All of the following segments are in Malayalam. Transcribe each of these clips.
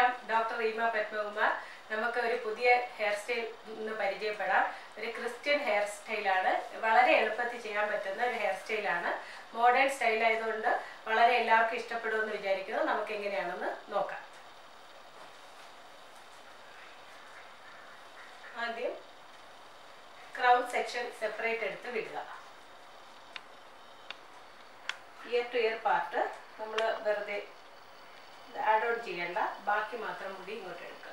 നമസ്കാരം, ഡോക്ടർ റീമ പത്മകുമാർ. നമുക്ക് ഒരു പുതിയ ഹെയർ സ്റ്റൈൽ ഇന്ന് പരിചയപ്പെടാം. ഒരു ക്രിസ്ത്യൻ ഹെയർ സ്റ്റൈലാണ്. വളരെ എളുപ്പത്തിൽ ചെയ്യാൻ പറ്റുന്ന ഒരു ഹെയർ സ്റ്റൈലാണ്. മോഡേൺ സ്റ്റൈൽ ആയതുകൊണ്ട് വളരെ എല്ലാവർക്കും ഇഷ്ടപ്പെടുമെന്ന് വിചാരിക്കുന്നു. നമുക്ക് എങ്ങനെയാണെന്ന് നോക്കാം. ആദ്യം ക്രൗൺ സെക്ഷൻ സെപ്പറേറ്റ് എടുത്ത് വിടുക. ഇയർ ടു ഇയർ പാർട്ട് നമ്മൾ വെറുതെ ആഡ് ഓൺ ചെയ്യേണ്ട, ബാക്കി മാത്രം മുടി ഇങ്ങോട്ട് എടുക്കുക.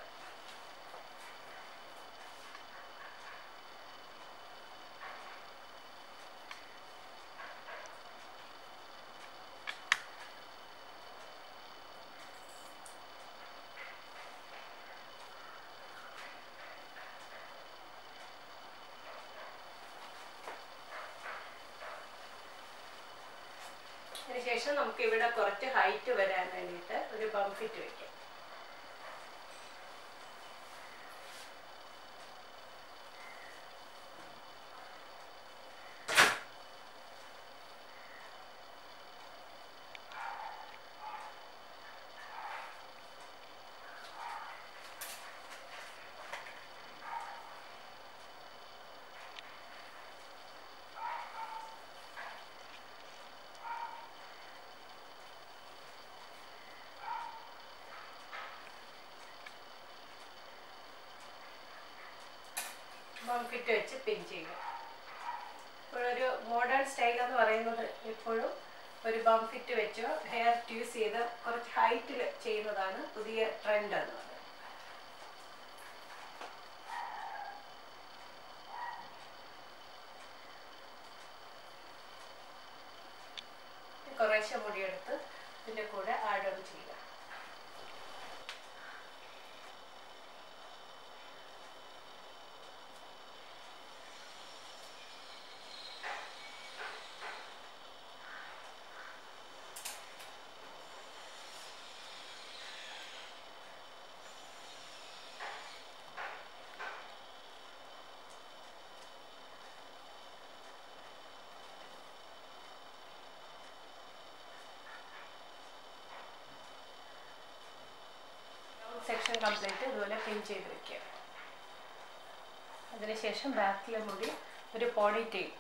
അതിനുശേഷം നമുക്ക് ഇവിടെ കുറച്ച് ഹൈറ്റ് വരാൻ വേണ്ടിയിട്ട് ഒരു ബംഫിറ്റ് വയ്ക്കാം. ബംഫിറ്റ് വെച്ച് പിൻ ചെയ്യുക. ഇപ്പോഴൊരു മോഡേൺ സ്റ്റൈൽ എന്ന് പറയുന്നത് എപ്പോഴും ഒരു ബംഫിറ്റ് വെച്ചോ ഹെയർ ട്യൂസ് ചെയ്ത് കുറച്ച് ഹൈറ്റിൽ ചെയ്യുന്നതാണ് പുതിയ ട്രെൻഡ് എന്ന് പറയുന്നത്. കുറേശ്ശെ മുടിയെടുത്ത് ഇതിൻ്റെ കൂടെ ആഡ് ഓൺ ചെയ്യുക. സെക്ഷൻ കംപ്ലീറ്റ് ഇതുപോലെ പിൻ ചെയ്ത് വെക്കുക. അതിനുശേഷം ബാക്കിലെ മുടി ഒരു പോണി ടെയിൽ.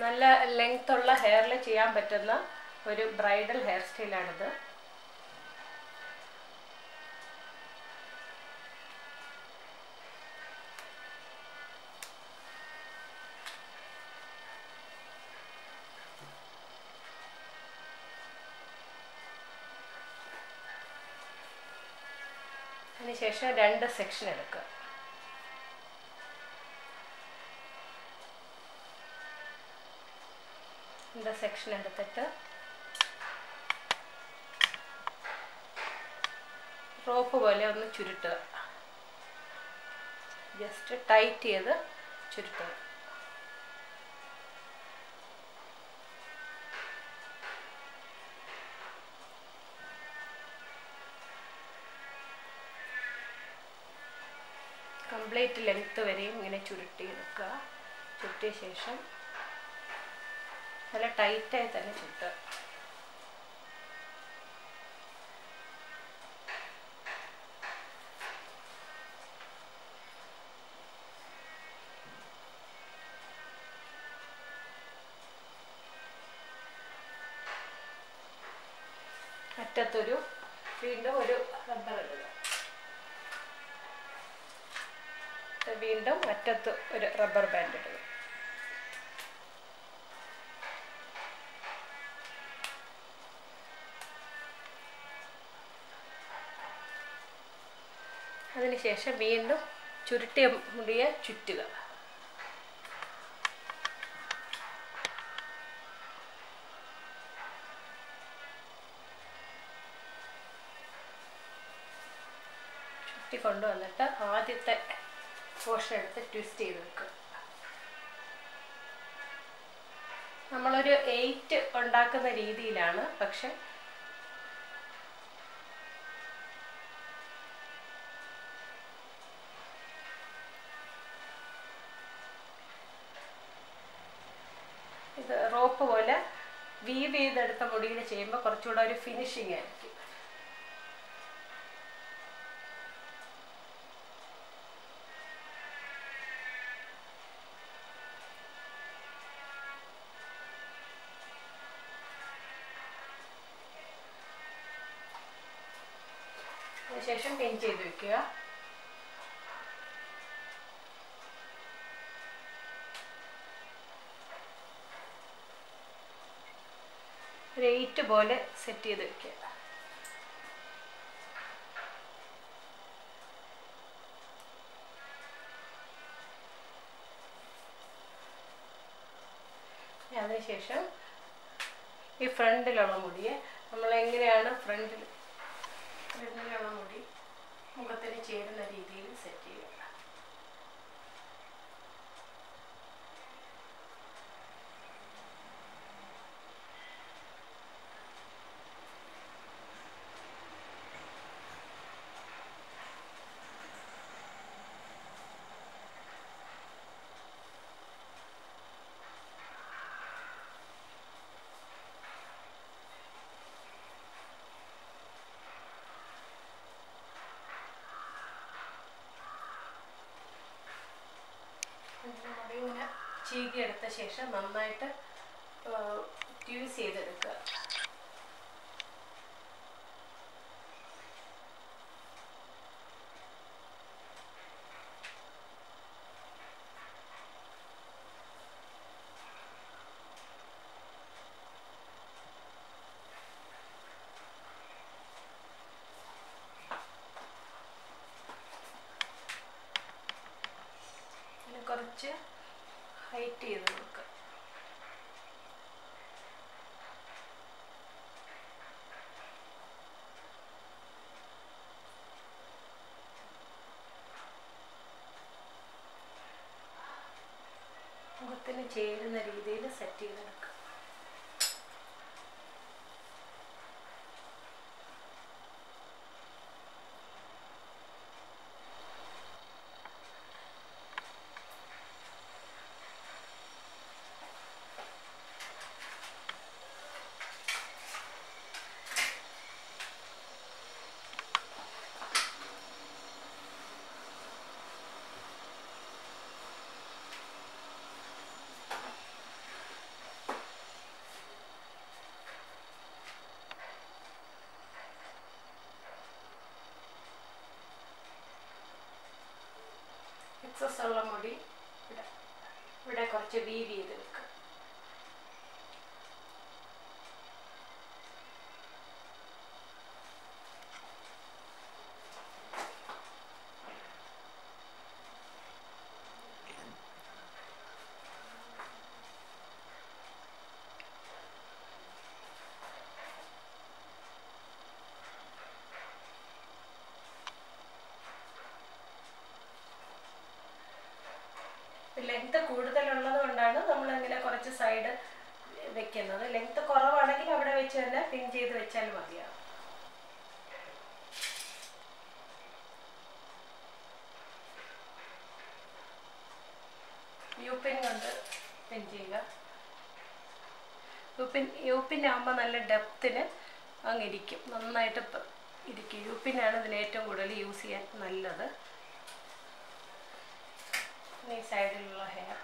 നല്ല ലെങ്ത് ഉള്ള ഹെയറിൽ ചെയ്യാൻ പറ്റുന്ന ഒരു ബ്രൈഡൽ ഹെയർ സ്റ്റൈലാണിത്. അതിനുശേഷം 2 സെക്ഷൻ എടുക്കുക. സെക്ഷൻ എടുത്തിട്ട് റോപ്പ് പോലെ ഒന്ന് ചുരുട്ടുക. ജസ്റ്റ് ടൈറ്റ് ചെയ്ത് ചുരുട്ടുക. കംപ്ലീറ്റ് ലെങ്ത്ത് വരെയും ഇങ്ങനെ ചുരുട്ടിയെടുക്കുക. ചുരുട്ടിയ ശേഷം നല്ല ടൈറ്റായി തന്നെ ചുട്ടുക. അറ്റത്തൊരു വീണ്ടും ഒരു റബ്ബർ ഇടുക. വീണ്ടും അറ്റത്ത് ഒരു റബ്ബർ ബാൻഡ് ഇടുക. അതിനുശേഷം വീണ്ടും ചുരുട്ടിയ മുടിയെ ചുറ്റുക. ചുറ്റി കൊണ്ടുവന്നിട്ട് ആദ്യത്തെ പോർഷൻ എടുത്ത് ട്വിസ്റ്റ് ചെയ്ത് വെക്കുക. നമ്മളൊരു 8 ഉണ്ടാക്കുന്ന രീതിയിലാണ്, പക്ഷെ ടോപ്പ് പോലെ വീവ് ചെയ്തെടുത്ത മുടിയിൽ ചെയ്യുമ്പോൾ കുറച്ചുകൂടെ ഒരു ഫിനിഷിങ് ആയിരിക്കും. അതിനുശേഷം പിൻ ചെയ്ത് വെക്കുക. ഒരു 8 പോലെ സെറ്റ് ചെയ്ത് വെക്കുക. അതിനുശേഷം ഈ ഫ്രണ്ടിലുള്ള മുടിയെ നമ്മൾ എങ്ങനെയാണ് ഫ്രണ്ടിലുള്ള മുടി മുഖത്തിന് ചേരുന്ന രീതിയിൽ സെറ്റ് ചെയ്യുക. ഇങ്ങനെ ചീകി എടുത്ത ശേഷം നന്നായിട്ട് ട്യൂസ് ചെയ്തെടുക്കുക. കുറച്ച് ഹൈറ്റ് ചെയ്ത് നോക്കുക. മുഖത്തിന് ചേരുന്ന രീതിയിൽ സെറ്റ് ചെയ്തെടുക്കുക. എക്സസ് ഉള്ള മുടി ഇവിടെ കുറച്ച് വീവ് ചെയ്ത് വെക്കുക. ലെങ്ത് കൂടുതലുള്ളത് കൊണ്ടാണ് നമ്മളിങ്ങനെ കുറച്ച് സൈഡ് വെക്കുന്നത്. ലെങ്ത് കുറവാണെങ്കിൽ അവിടെ വെച്ച് തന്നെ പിൻ ചെയ്ത് വെച്ചാൽ മതിയാവും. യൂപിൻ കൊണ്ട് പിൻ ചെയ്യുക. യൂപിനാകുമ്പോൾ നല്ല ഡെപ്തിന് അങ്ങിരിക്കും, നന്നായിട്ട് ഇരിക്കും. യൂപിനാണ് ഇതിന് ഏറ്റവും കൂടുതൽ യൂസ് ചെയ്യാൻ നല്ലത്. ഈ സൈഡിലുള്ള ഹെയർ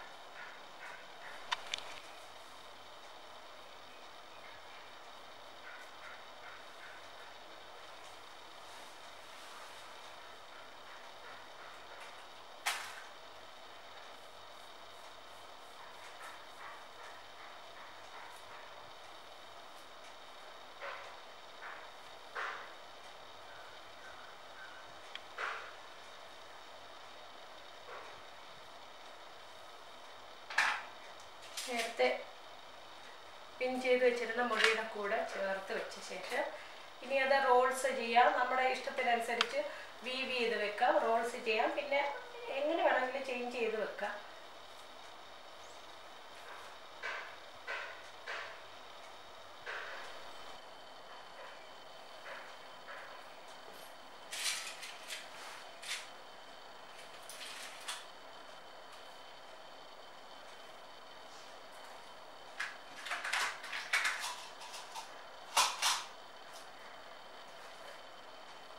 നേരത്തെ പിൻ ചെയ്ത് വെച്ചിരുന്ന മുടിയുടെ കൂടെ ചേർത്ത് വെച്ച ശേഷം ഇനി അത് റോൾസ് ചെയ്യാം. നമ്മുടെ ഇഷ്ടത്തിനനുസരിച്ച് വീവ് ചെയ്ത് വെക്കാം, റോൾസ് ചെയ്യാം, പിന്നെ എങ്ങനെ വേണമെങ്കിലും ചേഞ്ച് ചെയ്ത് വെക്കാം.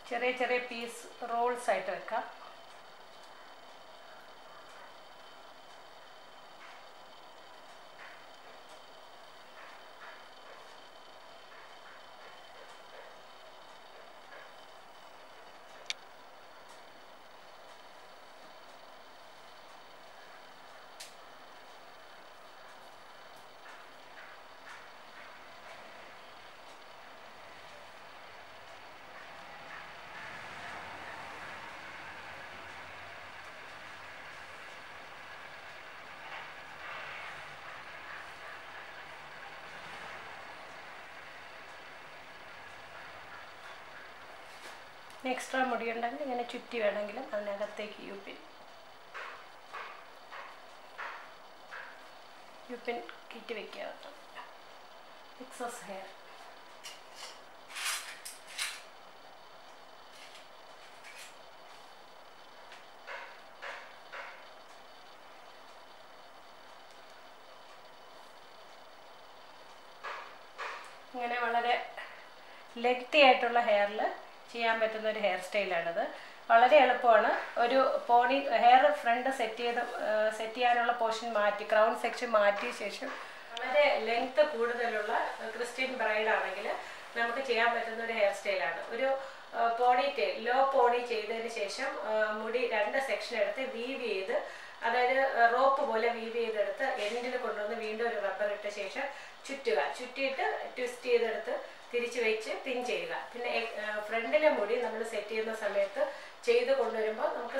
ചെറിയ ചെറിയ പീസ് റോൾസ് ആയിട്ട് വെക്കാം. എക്സ്ട്രാ മുടി ഉണ്ടെങ്കിൽ ഇങ്ങനെ ചുറ്റി വേണമെങ്കിലും അതിനകത്തേക്ക് യുപിൻ കയറ്റി വയ്ക്കുക. എക്സസ് ഹെയർ ഇങ്ങനെ വളരെ ലെങ്തി ആയിട്ടുള്ള ഹെയറിൽ ചെയ്യാൻ പറ്റുന്ന ഒരു ഹെയർ സ്റ്റൈലാണിത്. വളരെ എളുപ്പമാണ്. ഒരു പോണി ഹെയർ ഫ്രണ്ട് സെറ്റ് ചെയ്യാനുള്ള പോർഷൻ മാറ്റി ക്രൗൺ സെക്ഷൻ മാറ്റിയ ശേഷം വളരെ ലെങ്ത് കൂടുതലുള്ള ക്രിസ്ത്യൻ ബ്രൈഡ് ആണെങ്കിൽ നമുക്ക് ചെയ്യാൻ പറ്റുന്ന ഒരു ഹെയർ സ്റ്റൈലാണ്. ഒരു ലോ പോണി ചെയ്തതിന് ശേഷം മുടി 2 സെക്ഷൻ എടുത്ത് വീവ് ചെയ്ത്, അതായത് റോപ്പ് പോലെ വീവ് ചെയ്തെടുത്ത് എൻഡിൽ കൊണ്ടുവന്ന് വീണ്ടും ഒരു റബ്ബർ ഇട്ട ശേഷം ചുറ്റിയിട്ട് ട്വിസ്റ്റ് ചെയ്തെടുത്ത് തിരിച്ച് വെച്ച് പിൻ ചെയ്യുക. പിന്നെ ഫ്രണ്ടിലെ മുടി നമ്മൾ സെറ്റ് ചെയ്യുന്ന സമയത്ത് ചെയ്ത് കൊണ്ടുവരുമ്പോൾ നമുക്ക്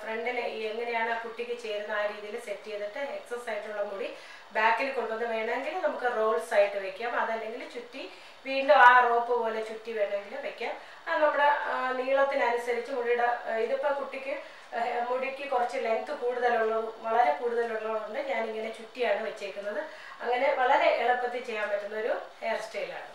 ഫ്രണ്ടിൽ എങ്ങനെയാണ് ആ കുട്ടിക്ക് ചേരുന്ന ആ രീതിയിൽ സെറ്റ് ചെയ്തിട്ട് എക്സസ് ആയിട്ടുള്ള മുടി ബാക്കിൽ കൊണ്ടുവന്ന് വേണമെങ്കിൽ നമുക്ക് റോൾസ് ആയിട്ട് വെക്കാം. അതല്ലെങ്കിൽ ചുറ്റി വീണ്ടും ആ റോപ്പ് പോലെ ചുറ്റി വേണമെങ്കിൽ വെക്കാം. അത് നമ്മുടെ നീളത്തിനനുസരിച്ച് മുടിയുടെ ഇതിപ്പോൾ കുട്ടിക്ക് മുടിക്ക് കുറച്ച് ലെങ്ത് വളരെ കൂടുതലുള്ളതുകൊണ്ട് ഞാനിങ്ങനെ ചുറ്റിയാണ് വെച്ചേക്കുന്നത്. അങ്ങനെ വളരെ എളുപ്പത്തിൽ ചെയ്യാൻ പറ്റുന്ന ഒരു ഹെയർ സ്റ്റൈലാണ്.